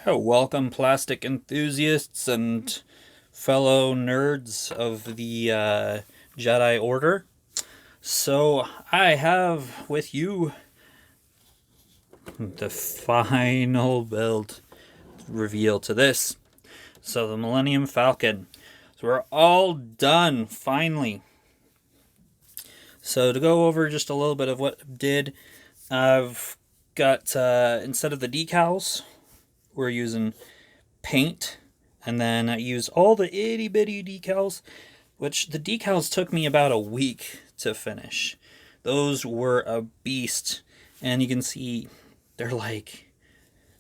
Welcome, plastic enthusiasts and fellow nerds of the Jedi Order. So, I have with you the final build reveal to this. So, the Millennium Falcon. So, we're all done, finally. So, to go over just a little bit of what I did, I've got, instead of the decals, we're using paint, and then I used all the itty bitty decals, which the decals took me about a week to finish. Those were a beast, and you can see they're like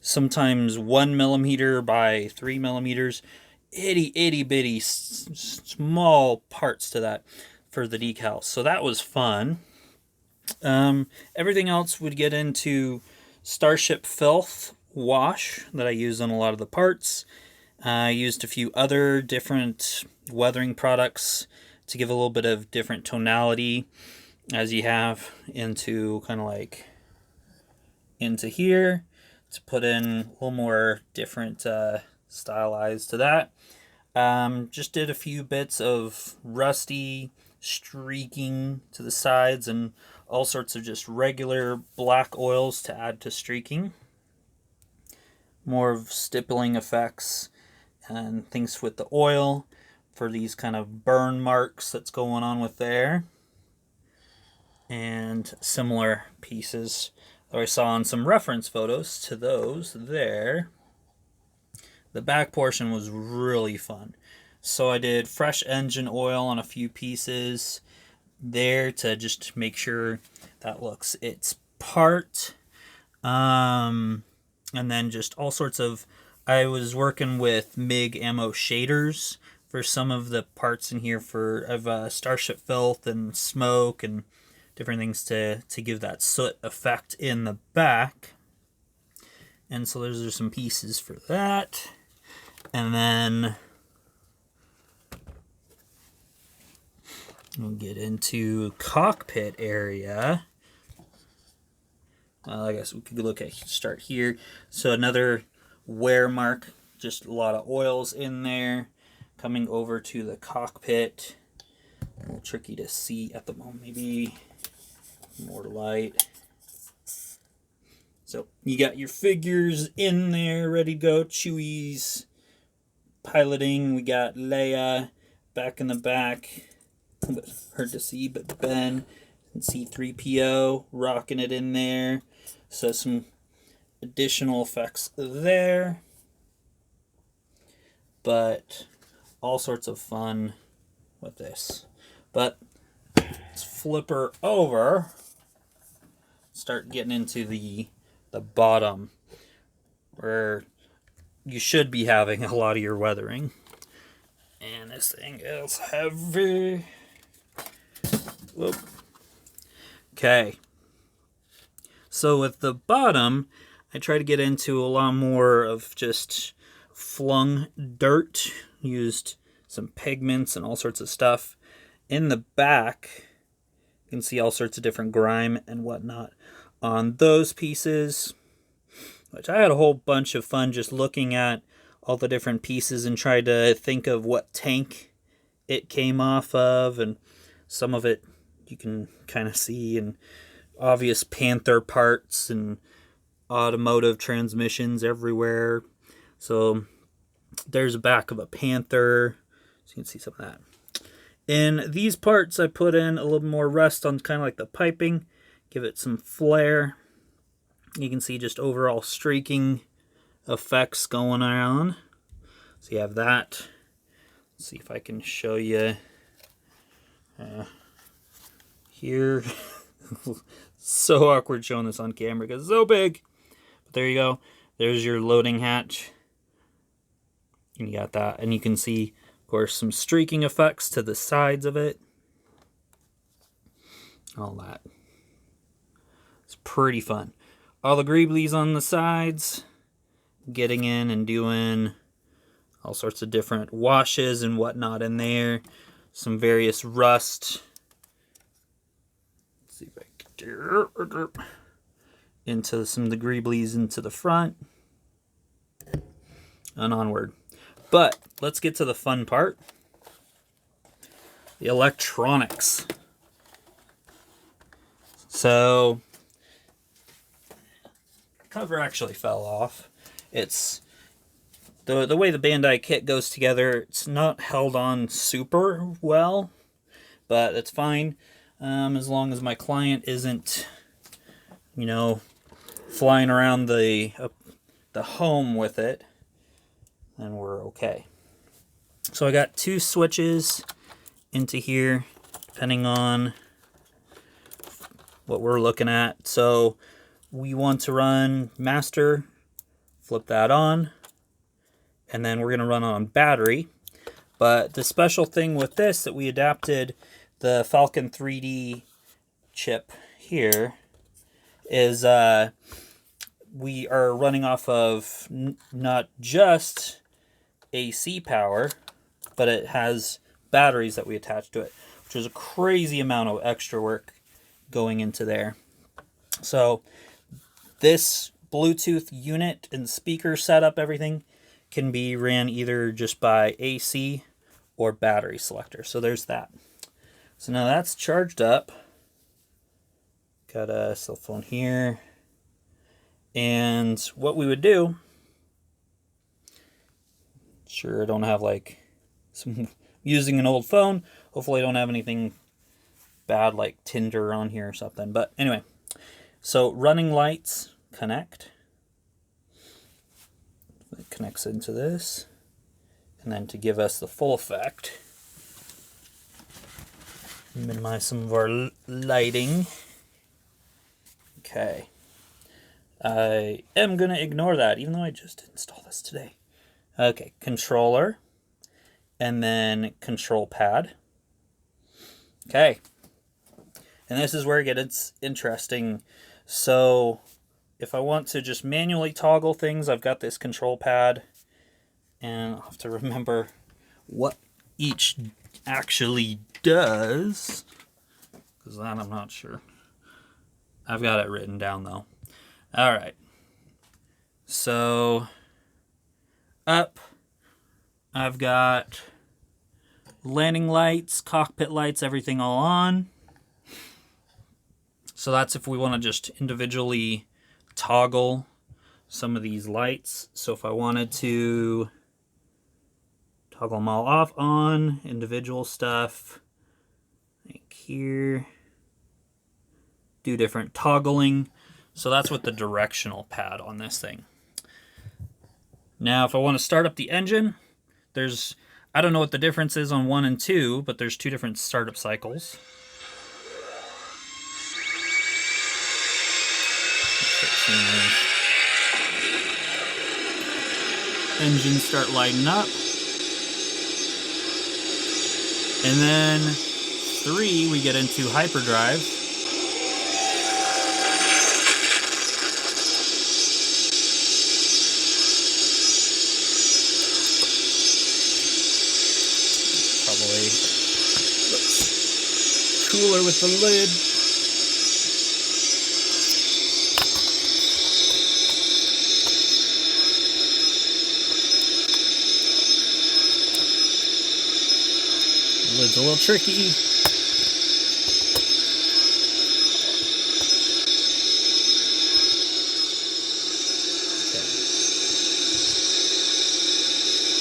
sometimes 1 millimeter by 3 millimeters, itty bitty small parts to that for the decals. So that was fun. Everything else would get into Starship Filth wash that I use on a lot of the parts. I used a few other different weathering products to give a little bit of different tonality as you have into kind of like into here to put in a little more different stylized to that. Just did a few bits of rusty streaking to the sides and all sorts of just regular black oils to add to streaking. More of stippling effects and things with the oil for these kind of burn marks that's going on with there. And similar pieces that I saw in some reference photos to those there. The back portion was really fun. So I did fresh engine oil on a few pieces there to just make sure that looks its part. And then just all sorts of, I was working with MIG ammo shaders for some of the parts in here of Starship Filth and smoke and different things to give that soot effect in the back. And so those are some pieces for that. And then we'll get into cockpit area. I guess we could start here. So another wear mark, just a lot of oils in there. Coming over to the cockpit. A little tricky to see at the moment. Maybe more light. So you got your figures in there ready to go. Chewie's piloting. We got Leia back in the back. Hard to see, but Ben and C-3PO rocking it in there. So some additional effects there. But all sorts of fun with this. But let's flip her over. Start getting into the bottom where you should be having a lot of your weathering. And this thing is heavy. Whoop. Okay. So with the bottom, I try to get into a lot more of just flung dirt. Used some pigments and all sorts of stuff. In the back, you can see all sorts of different grime and whatnot on those pieces, which I had a whole bunch of fun just looking at all the different pieces and tried to think of what tank it came off of, and some of it you can kind of see, and obvious Panther parts and automotive transmissions everywhere. So there's a back of a Panther, so you can see some of that. In these parts, I put in a little more rust on kind of like the piping, give it some flair. You can see just overall streaking effects going on. So you have that. Let's see if I can show you here. So awkward showing this on camera because it's so big. But there you go. There's your loading hatch. And you got that. And you can see, of course, some streaking effects to the sides of it. All that. It's pretty fun. All the greeblies on the sides. Getting in and doing all sorts of different washes and whatnot in there. Some various rust. Let's see if I can into some of the greeblies into the front. and onward. But let's get to the fun part. The electronics. So, cover actually fell off. It's the way the Bandai kit goes together, it's not held on super well, but it's fine as long as my client isn't, you know, flying around the home with it, then we're okay. So I got 2 switches into here, depending on what we're looking at. So we want to run master, flip that on, and then we're going to run on battery. But the special thing with this, that we adapted the Falcon 3D chip here, is we are running off of not just AC power, but it has batteries that we attach to it, which is a crazy amount of extra work going into there. So this Bluetooth unit and speaker setup, everything can be ran either just by AC or battery selector. So there's that. So now that's charged up. Got a cell phone here. And what we would do, sure I don't have like some using an old phone. Hopefully I don't have anything bad like Tinder on here or something. But anyway, so running lights connect. It connects into this. And then to give us the full effect, minimize some of our lighting. Okay. I am going to ignore that, even though I just installed this today. Okay, controller. And then control pad. Okay. And this is where it gets interesting. So if I want to just manually toggle things, I've got this control pad. And I'll have to remember what each actually does, because that I'm not sure. I've got it written down though. All right. So up, I've got landing lights, cockpit lights, everything all on. So that's if we want to just individually toggle some of these lights. So if I wanted to toggle them all off, on, individual stuff, like here, do different toggling. So that's with the directional pad on this thing. Now, if I want to start up the engine, I don't know what the difference is on 1 and 2, but there's 2 different startup cycles. Engines start lighting up. And then 3, we get into hyperdrive. Probably looks cooler with the lid. Lid's a little tricky. Okay.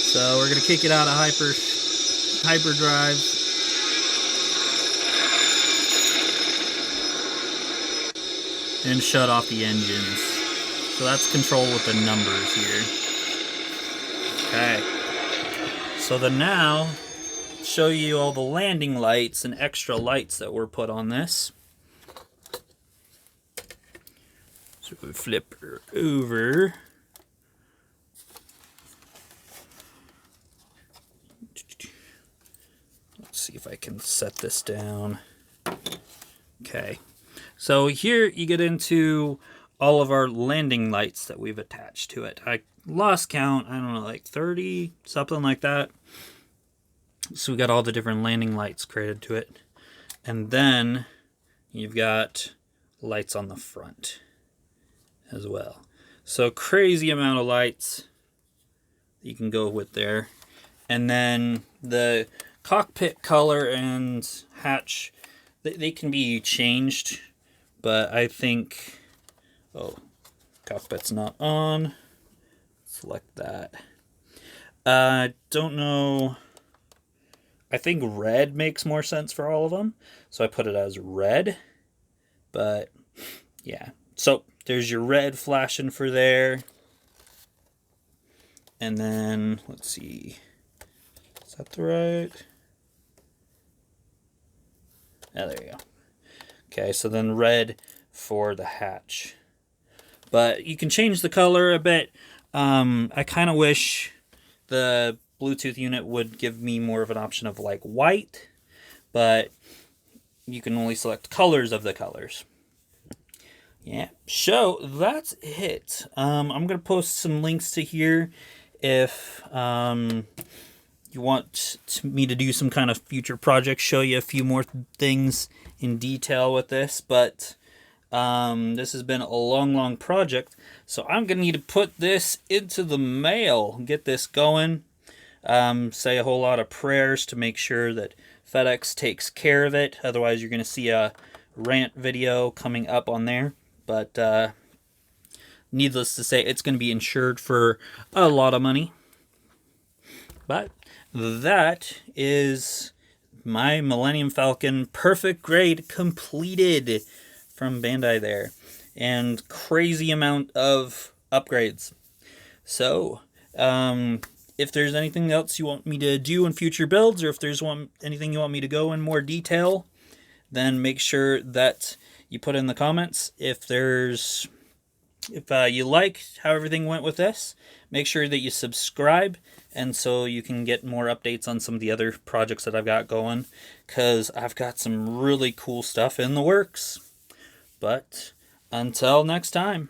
So we're gonna kick it out of hyperdrive. And shut off the engines. So that's control with the numbers here. Okay. So then now, show you all the landing lights and extra lights that were put on this. So we flip her over. Let's see if I can set this down. Okay. So here you get into all of our landing lights that we've attached to it. I lost count, I don't know, like 30, something like that. So we got all the different landing lights created to it. And then you've got lights on the front as well. So crazy amount of lights you can go with there. And then the cockpit color and hatch, they can be changed, but I think, oh, cockpit's not on. Select that. Don't know. I think red makes more sense for all of them, so I put it as red. But yeah, so there's your red flashing for there. And then let's see, is that the right? Oh, there you go. Okay, so then red for the hatch. But you can change the color a bit. I kind of wish the Bluetooth unit would give me more of an option of like white, but you can only select colors of the colors. Yeah, so that's it. I'm going to post some links to here if you want me to do some kind of future project, show you a few more things in detail with this, but this has been a long project, so I'm gonna need to put this into the mail, get this going, say a whole lot of prayers to make sure that FedEx takes care of it. Otherwise you're gonna see a rant video coming up on there, but needless to say, it's gonna be insured for a lot of money. But that is my Millennium Falcon perfect grade completed from Bandai there, and crazy amount of upgrades. So if there's anything else you want me to do in future builds, or if there's anything you want me to go in more detail, then make sure that you put in the comments. If you like how everything went with this, make sure that you subscribe, and so you can get more updates on some of the other projects that I've got going, because I've got some really cool stuff in the works. But until next time.